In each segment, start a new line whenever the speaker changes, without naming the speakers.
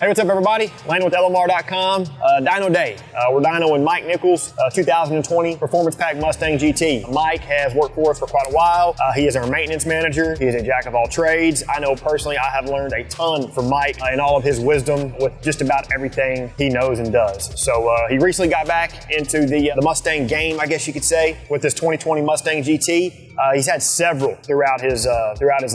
Hey, what's up everybody? Landon with LMR.com. Dyno Day. We're dynoing Mike Nichols, 2020 Performance Pack Mustang GT. Mike has worked for us for quite a while. He is our maintenance manager. He is a jack of all trades. I know personally I have learned a ton from Mike and all of his wisdom with just about everything he knows and does. So he recently got back into the Mustang game, I guess you could say, with this 2020 Mustang GT. He's had several throughout his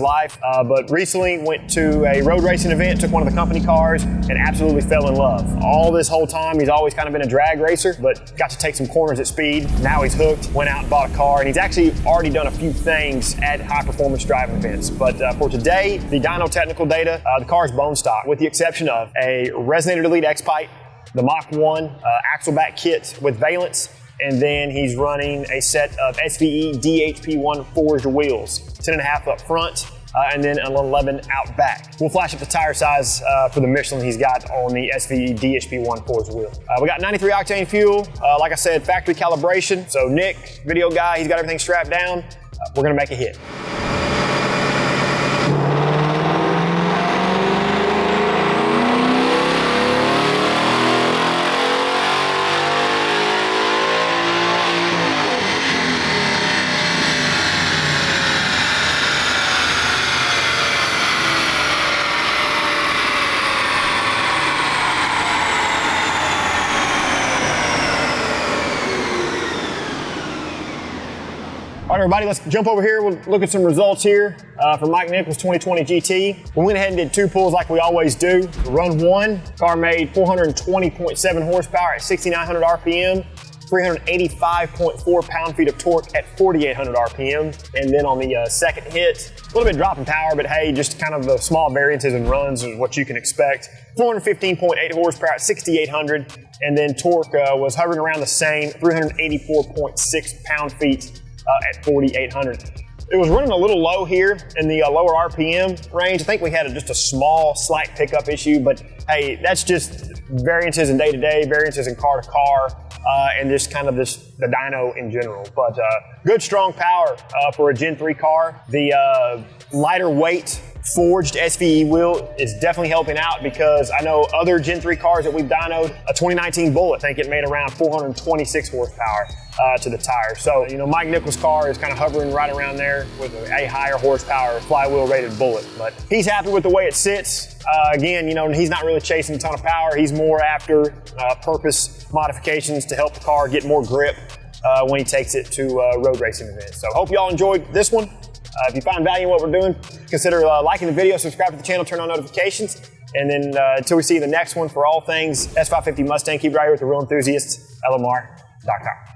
life, but recently went to a road racing event, took one of the company cars, and absolutely fell in love. All this whole time, he's always kind of been a drag racer, but got to take some corners at speed. Now he's hooked, went out and bought a car, and he's actually already done a few things at high-performance driving events. But for today, the dyno technical data, the car is bone stock, with the exception of a Resonator Delete X-Pipe, the Mach 1 axle back kit with valence, and then he's running a set of SVE DHP1 forged wheels, 10.5 up front, and then an 11 out back. We'll flash up the tire size for the Michelin he's got on the SVE DHP1 forged wheel. We got 93 octane fuel, like I said, factory calibration. So Nick, video guy, he's got everything strapped down. We're gonna make a hit. All right, everybody, let's jump over here. We'll look at some results here for Mike Nichols 2020 GT. We went ahead and did 2 pulls like we always do. Run 1, car made 420.7 horsepower at 6,900 RPM, 385.4 pound-feet of torque at 4,800 RPM. And then on the second hit, a little bit drop in power, but hey, just kind of the small variances in runs is what you can expect. 415.8 horsepower at 6,800, and then torque was hovering around the same, 384.6 pound-feet at 4,800. It was running a little low here in the lower RPM range. I think we had just a small, slight pickup issue, but hey, that's just variances in day-to-day, variances in car-to-car, and just kind of the dyno in general. But good, strong power for a Gen 3 car. The lighter weight forged SVE wheel is definitely helping out, because I know other Gen 3 cars that we've dynoed, a 2019 Bullet, I think it made around 426 horsepower to the tire. So, you know, Mike Nichols' car is kind of hovering right around there with a higher horsepower flywheel rated Bullet. But he's happy with the way it sits. Again, you know, he's not really chasing a ton of power. He's more after purpose modifications to help the car get more grip when he takes it to road racing events. So hope y'all enjoyed this one. If you find value in what we're doing, consider liking the video, subscribe to the channel, turn on notifications, and then until we see the next one, for all things S550 Mustang, keep right here with the real enthusiasts, LMR.com.